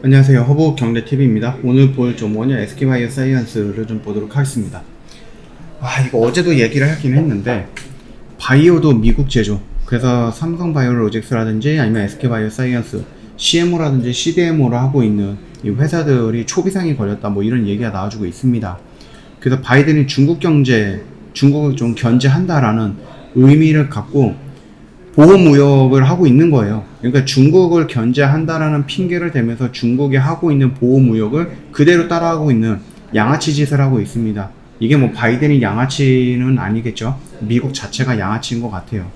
안녕하세요. 허브경제TV입니다. 오늘 볼 종목은 SK바이오사이언스를 좀 보도록 하겠습니다. 이거 어제도 얘기를 하긴 했는데, 바이오도 미국 제조, 그래서 삼성바이오로직스라든지 아니면 SK바이오사이언스, CMO라든지 CDMO를 하고 있는 이 회사들이 초비상이 걸렸다, 뭐 이런 얘기가 나와주고 있습니다. 그래서 바이든이 중국을 좀 견제한다라는 의미를 갖고 보호무역을 하고 있는 거예요. 그러니까 중국을 견제한다라는 핑계를 대면서 중국이 하고 있는 보호무역을 그대로 따라하고 있는 양아치 짓을 하고 있습니다. 이게 뭐 바이든이 양아치는 아니겠죠. 미국 자체가 양아치인 것 같아요.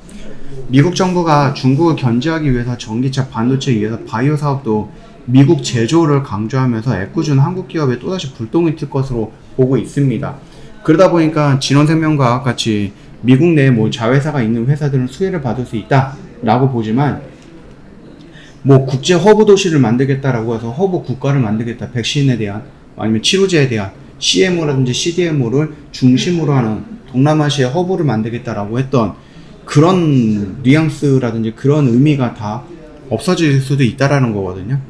미국 정부가 중국을 견제하기 위해서 전기차, 반도체에 의해서 바이오 사업도 미국 제조를 강조하면서 애꿎은 한국 기업에 또다시 불똥이 튈 것으로 보고 있습니다. 그러다 보니까 진원생명과 같이 미국 내에 뭐 자회사가 있는 회사들은 수혜를 받을 수 있다라고 보지만, 뭐 국제 허브 도시를 만들겠다라고 해서 허브 국가를 만들겠다, 백신에 대한 아니면 치료제에 대한 CMO라든지 CDMO를 중심으로 하는 동남아시아 허브를 만들겠다라고 했던 그런 뉘앙스라든지 그런 의미가 다 없어질 수도 있다라는 거거든요.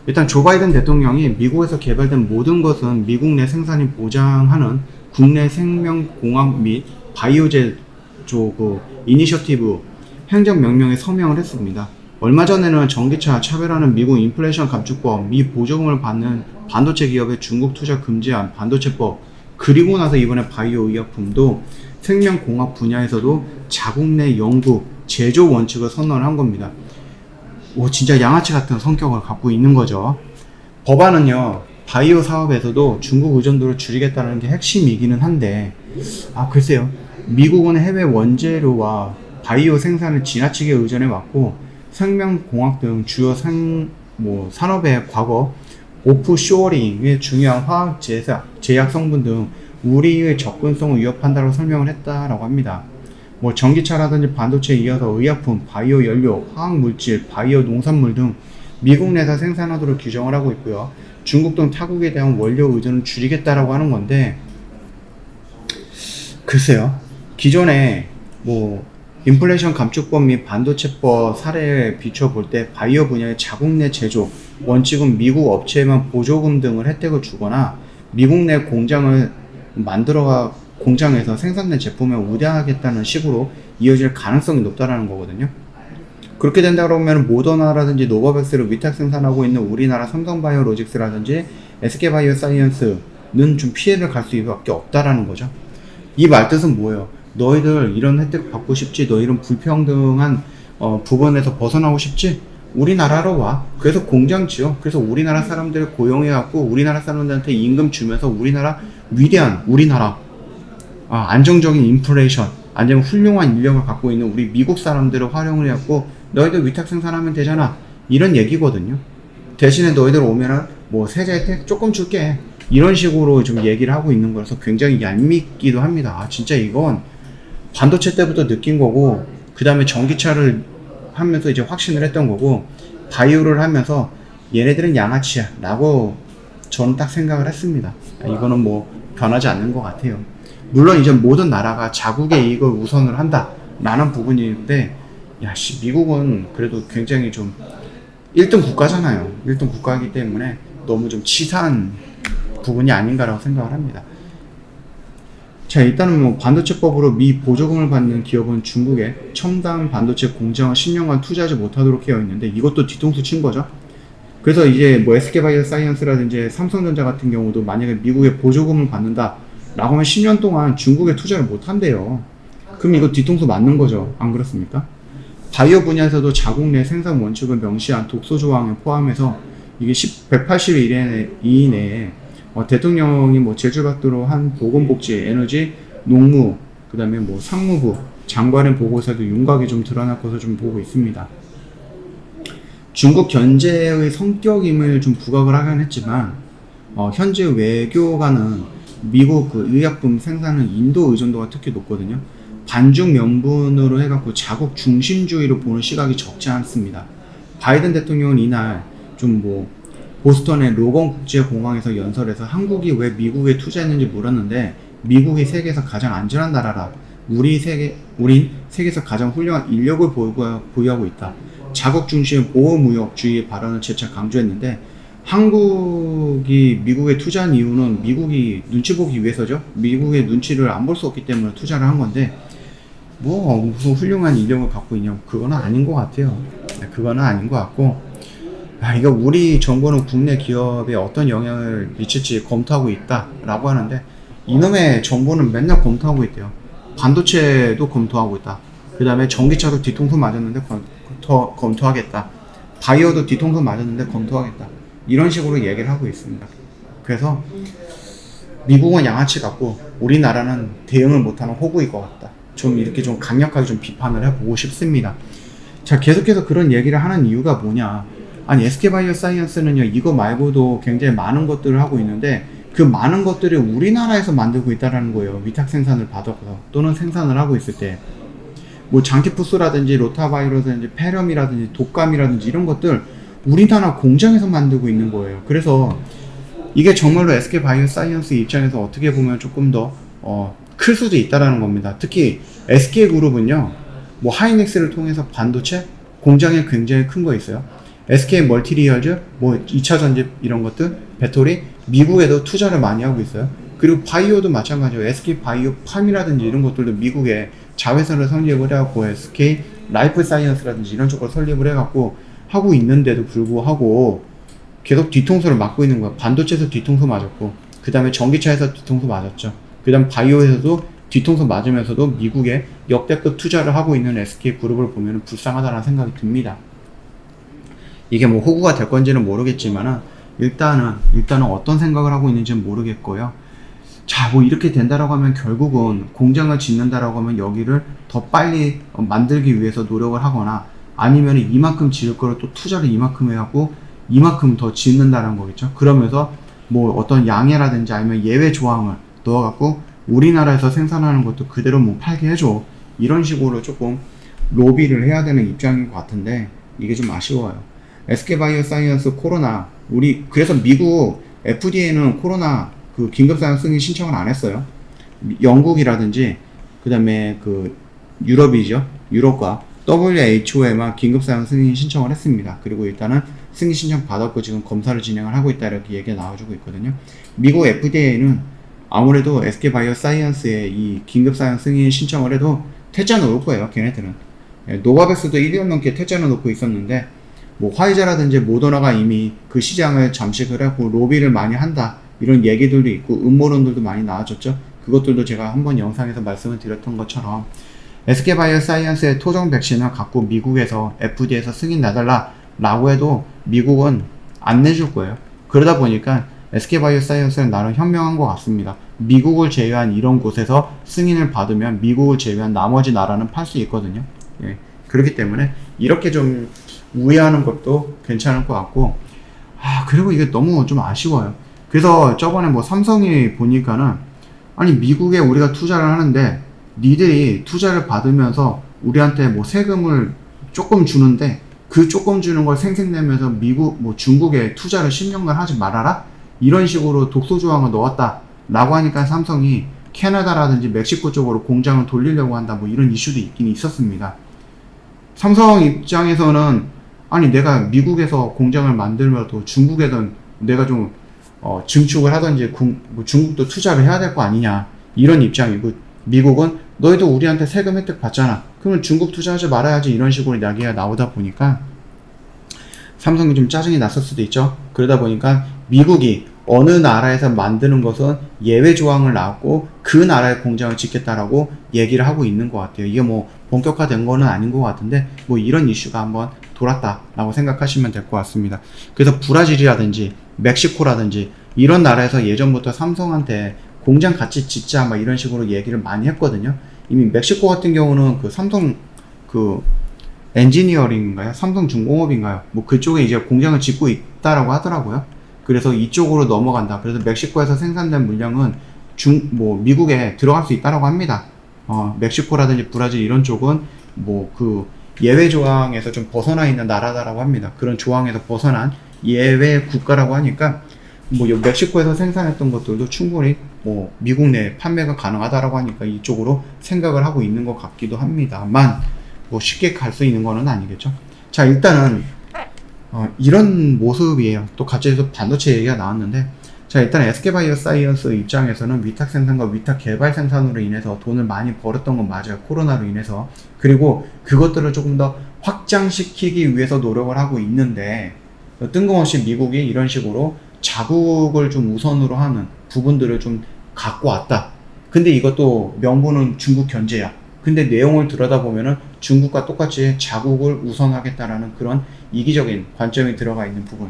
일단 조 바이든 대통령이 미국에서 개발된 모든 것은 미국 내 생산이 보장하는 국내 생명공학 및 바이오제조 이니셔티브 행정명령에 서명을 했습니다. 얼마 전에는 전기차 차별하는 미국 인플레이션 감축법, 미 보조금을 받는 반도체 기업의 중국 투자 금지한 반도체법, 그리고 나서 이번에 바이오 의약품도 생명공학 분야에서도 자국 내 연구, 제조 원칙을 선언을 한 겁니다. 진짜 양아치 같은 성격을 갖고 있는 거죠. 법안은요, 바이오 사업에서도 중국 의존도를 줄이겠다는 게 핵심이기는 한데, 글쎄요. 미국은 해외 원재료와 바이오 생산을 지나치게 의존해 왔고, 생명공학 등 주요 산업의 과거 오프쇼어링의 중요한 화학 제약 성분 등 우리의 접근성을 위협한다고 설명을 했다라고 합니다. 전기차라든지 반도체에 이어서 의약품, 바이오 연료, 화학 물질, 바이오 농산물 등 미국 내에서 생산하도록 규정을 하고 있고요. 중국 등 타국에 대한 원료 의존을 줄이겠다라고 하는 건데, 글쎄요. 기존에 인플레이션 감축법 및 반도체법 사례에 비춰볼 때 바이오 분야의 자국 내 제조 원칙은 미국 업체에만 보조금 등을 혜택을 주거나 미국 내 공장에서 생산된 제품을 우대하겠다는 식으로 이어질 가능성이 높다라는 거거든요. 그렇게 된다 그러면 모더나라든지 노바백스를 위탁 생산하고 있는 우리나라 삼성바이오로직스라든지 SK바이오사이언스는 좀 피해를 갈 수밖에 없다라는 거죠. 이 말뜻은 뭐예요? 너희들 이런 혜택 받고 싶지? 너 이런 불평등한 부분에서 벗어나고 싶지? 우리나라로 와. 그래서 공장 지어. 그래서 우리나라 사람들을 고용해갖고 우리나라 사람들한테 임금 주면서 위대한 우리나라 안정적인 인플레이션, 안정 훌륭한 인력을 갖고 있는 우리 미국 사람들을 활용을 해갖고 너희들 위탁 생산하면 되잖아. 이런 얘기거든요. 대신에 너희들 오면은 세제 혜택 조금 줄게. 이런 식으로 좀 얘기를 하고 있는 거라서 굉장히 얄밉기도 합니다. 진짜 이건 반도체 때부터 느낀 거고, 그 다음에 전기차를 하면서 이제 확신을 했던 거고, 바이오를 하면서 얘네들은 양아치야 라고 저는 딱 생각을 했습니다. 이거는 변하지 않는 것 같아요. 물론 이제 모든 나라가 자국의 이익을 우선을 한다 라는 부분인데, 미국은 그래도 굉장히 좀 1등 국가잖아요. 1등 국가이기 때문에 너무 좀 치사한 부분이 아닌가라고 생각을 합니다. 자, 일단은 반도체법으로 미 보조금을 받는 기업은 중국에 첨단 반도체 공장을 10년간 투자하지 못하도록 되어 있는데, 이것도 뒤통수 친 거죠. 그래서 이제 SK바이오사이언스라든지 삼성전자 같은 경우도 만약에 미국에 보조금을 받는다 라고 하면 10년 동안 중국에 투자를 못 한대요. 그럼 이거 뒤통수 맞는 거죠. 안 그렇습니까? 바이오 분야에서도 자국 내 생산 원칙을 명시한 독소 조항을 포함해서 이게 180일 이내에 대통령이 제출받도록 한 보건복지, 에너지, 농무, 그 다음에 상무부 장관의 보고서도 윤곽이 좀 드러날 것을 좀 보고 있습니다. 중국 견제의 성격임을 좀 부각을 하긴 했지만, 현재 외교관은 미국 의약품 생산은 인도 의존도가 특히 높거든요. 반죽 명분으로 해갖고 자국 중심주의로 보는 시각이 적지 않습니다. 바이든 대통령은 이날 보스턴의 로건 국제공항에서 연설해서 한국이 왜 미국에 투자했는지 물었는데, 미국이 세계에서 가장 안전한 나라라. 우린 세계에서 가장 훌륭한 인력을 보유하고 있다. 자국 중심의 보호무역주의 발언을 재차 강조했는데, 한국이 미국에 투자한 이유는 미국이 눈치 보기 위해서죠. 미국의 눈치를 안 볼 수 없기 때문에 투자를 한 건데, 뭐 무슨 훌륭한 인력을 갖고 있냐, 그거는 아닌 것 같아요. 네, 그거는 아닌 것 같고, 이거 우리 정부는 국내 기업에 어떤 영향을 미칠지 검토하고 있다라고 하는데, 이놈의 정부는 맨날 검토하고 있대요. 반도체도 검토하고 있다. 그 다음에 전기차도 뒤통수 맞았는데 검토하겠다. 바이오도 뒤통수 맞았는데 검토하겠다. 이런 식으로 얘기를 하고 있습니다. 그래서 미국은 양아치 같고 우리나라는 대응을 못하는 호구일 것 같다. 좀 이렇게 좀 강력하게 좀 비판을 해보고 싶습니다. 자, 계속해서 그런 얘기를 하는 이유가 뭐냐. 아니, SK바이오사이언스는요, 이거 말고도 굉장히 많은 것들을 하고 있는데, 그 많은 것들을 우리나라에서 만들고 있다라는 거예요. 위탁 생산을 받아서 또는 생산을 하고 있을 때, 뭐 장티푸스라든지 로타바이러든지 페렴이라든지 독감이라든지 이런 것들 우리나라 공장에서 만들고 있는 거예요. 그래서 이게 정말로 SK바이오사이언스 입장에서 어떻게 보면 조금 더 클 수도 있다라는 겁니다. 특히 SK그룹은요, 뭐 하이닉스를 통해서 반도체 공장이 굉장히 큰 거 있어요. SK 멀티리얼즈, 뭐 2차 전지 이런 것들, 배터리, 미국에도 투자를 많이 하고 있어요. 그리고 바이오도 마찬가지예요. SK 바이오팜이라든지 이런 것들도 미국에 자회사를 설립을 해갖고 SK 라이프 사이언스라든지 이런 쪽을 설립을 해갖고 하고 있는데도 불구하고 계속 뒤통수를 맞고 있는 거야. 반도체에서 뒤통수 맞았고, 그 다음에 전기차에서 뒤통수 맞았죠. 그 다음 바이오에서도 뒤통수 맞으면서도 미국에 역대급 투자를 하고 있는 SK그룹을 보면 불쌍하다는 생각이 듭니다. 이게 뭐 호구가 될 건지는 모르겠지만은 일단은 어떤 생각을 하고 있는지는 모르겠고요. 자, 뭐 이렇게 된다라고 하면 결국은 공장을 짓는다라고 하면 여기를 더 빨리 만들기 위해서 노력을 하거나 아니면 이만큼 지을 거를 또 투자를 이만큼 해갖고 이만큼 더 짓는다는 거겠죠. 그러면서 뭐 어떤 양해라든지 아니면 예외 조항을 넣어갖고 우리나라에서 생산하는 것도 그대로 뭐 팔게 해줘. 이런 식으로 조금 로비를 해야 되는 입장인 것 같은데 이게 좀 아쉬워요. SK바이오사이언스 코로나, 그래서 미국 FDA는 코로나 그 긴급사용 승인 신청을 안 했어요. 영국이라든지, 그 다음에 그 유럽이죠. 유럽과 WHO에만 긴급사용 승인 신청을 했습니다. 그리고 일단은 승인 신청 받았고 지금 검사를 진행을 하고 있다 이렇게 얘기가 나와주고 있거든요. 미국 FDA는 아무래도 SK바이오사이언스의 이 긴급사용 승인 신청을 해도 퇴짜 놓을 거예요. 걔네들은. 노바백스도 1년 넘게 퇴짜를 놓고 있었는데, 뭐 화이자라든지 모더나가 이미 그 시장을 잠식을 하고 로비를 많이 한다 이런 얘기들도 있고 음모론들도 많이 나와줬죠. 그것들도 제가 한번 영상에서 말씀을 드렸던 것처럼 SK바이오사이언스의 토종 백신을 갖고 미국에서 FDA에서 승인 내달라 라고 해도 미국은 안 내줄 거예요. 그러다 보니까 SK바이오사이언스는 나름 현명한 것 같습니다. 미국을 제외한 이런 곳에서 승인을 받으면 미국을 제외한 나머지 나라는 팔 수 있거든요. 예, 그렇기 때문에 이렇게 좀 우회하는 것도 괜찮을 것 같고, 그리고 이게 너무 좀 아쉬워요. 그래서 저번에 뭐 삼성이 보니까는, 아니 미국에 우리가 투자를 하는데 니들이 투자를 받으면서 우리한테 뭐 세금을 조금 주는데 그 조금 주는 걸 생색내면서 미국 뭐 중국에 투자를 10년간 하지 말아라 이런 식으로 독소조항을 넣었다 라고 하니까 삼성이 캐나다라든지 멕시코 쪽으로 공장을 돌리려고 한다 뭐 이런 이슈도 있긴 있었습니다. 삼성 입장에서는 아니 내가 미국에서 공장을 만들면도 중국에든 내가 좀 증축을 하든지 뭐 중국도 투자를 해야 될 거 아니냐 이런 입장이고, 미국은 너희도 우리한테 세금 혜택 받잖아 그러면 중국 투자하지 말아야지 이런 식으로 이야기가 나오다 보니까 삼성이 좀 짜증이 났을 수도 있죠. 그러다 보니까 미국이 어느 나라에서 만드는 것은 예외 조항을 놨고 그 나라의 공장을 짓겠다라고 얘기를 하고 있는 것 같아요. 이게 뭐 본격화된 거는 아닌 것 같은데 뭐 이런 이슈가 한번 돌았다라고 생각하시면 될 것 같습니다. 그래서 브라질이라든지 멕시코라든지 이런 나라에서 예전부터 삼성한테 공장 같이 짓자 막 이런 식으로 얘기를 많이 했거든요. 이미 멕시코 같은 경우는 그 삼성 그 엔지니어링인가요? 삼성중공업인가요? 뭐 그쪽에 이제 공장을 짓고 있다라고 하더라고요. 그래서 이쪽으로 넘어간다. 그래서 멕시코에서 생산된 물량은 미국에 들어갈 수 있다라고 합니다. 멕시코라든지 브라질 이런 쪽은 뭐 그 예외 조항에서 좀 벗어나 있는 나라다라고 합니다. 그런 조항에서 벗어난 예외 국가라고 하니까 뭐 멕시코에서 생산했던 것들도 충분히 뭐 미국 내 판매가 가능하다라고 하니까 이쪽으로 생각을 하고 있는 것 같기도 합니다만 뭐 쉽게 갈 수 있는 거는 아니겠죠. 자, 일단은 이런 모습이에요. 또 갑자기 또 반도체 얘기가 나왔는데, 자, 일단 SK바이오사이언스 입장에서는 위탁 생산과 위탁 개발 생산으로 인해서 돈을 많이 벌었던 건 맞아요. 코로나로 인해서. 그리고 그것들을 조금 더 확장시키기 위해서 노력을 하고 있는데, 뜬금없이 미국이 이런 식으로 자국을 좀 우선으로 하는 부분들을 좀 갖고 왔다. 근데 이것도 명분은 중국 견제야. 근데 내용을 들여다보면은 중국과 똑같이 자국을 우선하겠다라는 그런 이기적인 관점이 들어가 있는 부분.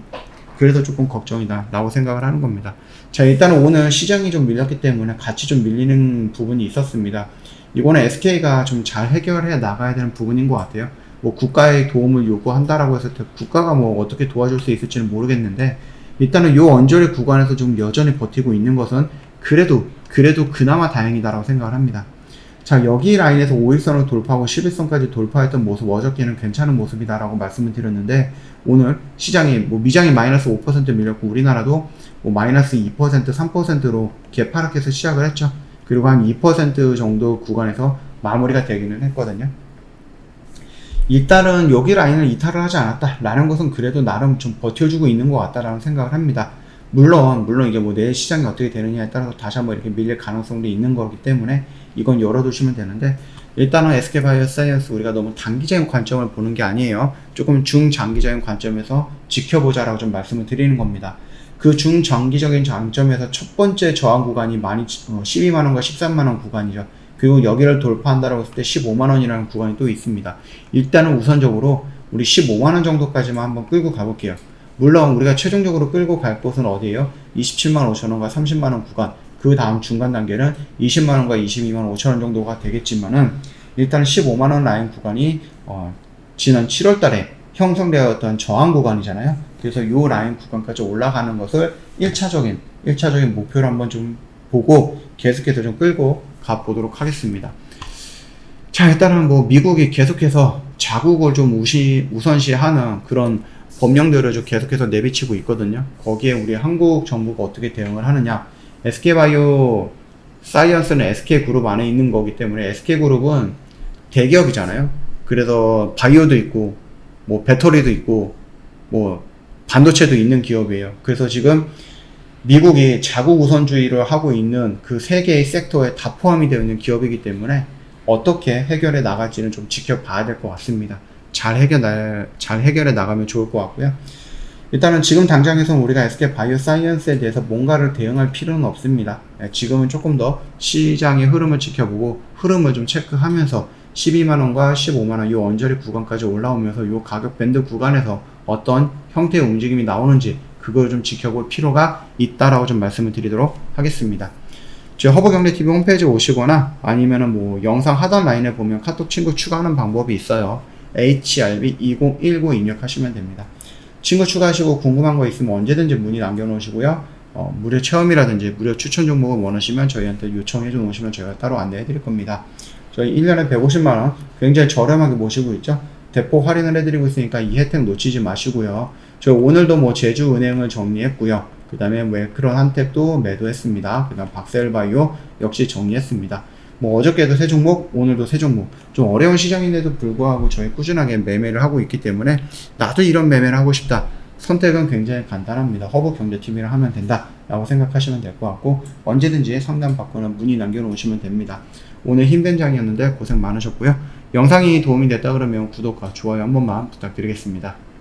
그래서 조금 걱정이다 라고 생각을 하는 겁니다. 자, 일단은 오늘 시장이 좀 밀렸기 때문에 같이 좀 밀리는 부분이 있었습니다. 이거는 SK가 좀 잘 해결해 나가야 되는 부분인 것 같아요. 뭐 국가의 도움을 요구한다라고 해서 국가가 뭐 어떻게 도와줄 수 있을지는 모르겠는데, 일단은 요 언저리 구간에서 좀 여전히 버티고 있는 것은 그래도 그나마 다행이다라고 생각을 합니다. 자, 여기 라인에서 5일선을 돌파하고 11선까지 돌파했던 모습, 어저께는 괜찮은 모습이다라고 말씀을 드렸는데, 오늘 시장이 뭐 미장이 마이너스 5% 밀렸고 우리나라도 뭐 마이너스 2%, 3%로 개파락해서 시작을 했죠. 그리고 한 2% 정도 구간에서 마무리가 되기는 했거든요. 일단은 여기 라인을 이탈을 하지 않았다라는 것은 그래도 나름 좀 버텨주고 있는 것 같다라는 생각을 합니다. 물론 이게 뭐 내일 시장이 어떻게 되느냐에 따라서 다시 한번 이렇게 밀릴 가능성도 있는 거기 때문에 이건 열어두시면 되는데, 일단은 SK바이오사이언스 우리가 너무 단기적인 관점을 보는 게 아니에요. 조금 중장기적인 관점에서 지켜보자라고 좀 말씀을 드리는 겁니다. 그 중장기적인 관점에서 첫 번째 저항 구간이 12만원과 13만원 구간이죠. 그리고 여기를 돌파한다라고 했을 때 15만원이라는 구간이 또 있습니다. 일단은 우선적으로 우리 15만원 정도까지만 한번 끌고 가볼게요. 물론 우리가 최종적으로 끌고 갈 곳은 어디예요? 27만 5천원과 30만원 구간, 그 다음 중간 단계는 20만원과 22만 5천원 정도가 되겠지만은, 일단 15만원 라인 구간이 지난 7월달에 형성되었던 저항 구간이잖아요. 그래서 요 라인 구간까지 올라가는 것을 1차적인 목표를 한번 좀 보고 계속해서 좀 끌고 가보도록 하겠습니다. 자, 일단은 뭐 미국이 계속해서 자국을 좀 우선시하는 그런 법령들을 좀 계속해서 내비치고 있거든요. 거기에 우리 한국 정부가 어떻게 대응을 하느냐. SK바이오 사이언스는 SK그룹 안에 있는 거기 때문에, SK그룹은 대기업이잖아요. 그래서 바이오도 있고 뭐 배터리도 있고 뭐 반도체도 있는 기업이에요. 그래서 지금 미국이 자국 우선주의를 하고 있는 그 세 개의 섹터에 다 포함이 되어 있는 기업이기 때문에 어떻게 해결해 나갈지는 좀 지켜봐야 될 것 같습니다. 잘 해결해 나가면 좋을 것 같고요. 일단은 지금 당장에서는 우리가 SK바이오사이언스에 대해서 뭔가를 대응할 필요는 없습니다. 지금은 조금 더 시장의 흐름을 지켜보고 흐름을 좀 체크하면서 12만원과 15만원 이 언저리 구간까지 올라오면서 이 가격 밴드 구간에서 어떤 형태의 움직임이 나오는지 그걸 좀 지켜볼 필요가 있다라고 좀 말씀을 드리도록 하겠습니다. 제 허브경제TV 홈페이지 오시거나 아니면은 뭐 영상 하단 라인에 보면 카톡 친구 추가하는 방법이 있어요. HRB2019 입력하시면 됩니다. 친구 추가하시고 궁금한 거 있으면 언제든지 문의 남겨놓으시고요. 무료 체험이라든지 무료 추천 종목을 원하시면 저희한테 요청해 주시면 저희가 따로 안내해 드릴 겁니다. 저희 1년에 150만원 굉장히 저렴하게 모시고 있죠. 대폭 할인을 해드리고 있으니까 이 혜택 놓치지 마시고요. 저희 오늘도 뭐 제주은행을 정리했고요. 그 다음에 웰크론 한택도 매도했습니다. 그 다음 박셀바이오 역시 정리했습니다. 뭐 어저께도 세 종목, 오늘도 세 종목. 좀 어려운 시장인데도 불구하고 저희 꾸준하게 매매를 하고 있기 때문에 나도 이런 매매를 하고 싶다. 선택은 굉장히 간단합니다. 허브경제TV를 하면 된다 라고 생각하시면 될 것 같고, 언제든지 상담 받거나 문의 남겨놓으시면 됩니다. 오늘 힘든 장이었는데 고생 많으셨고요. 영상이 도움이 됐다 그러면 구독과 좋아요 한 번만 부탁드리겠습니다.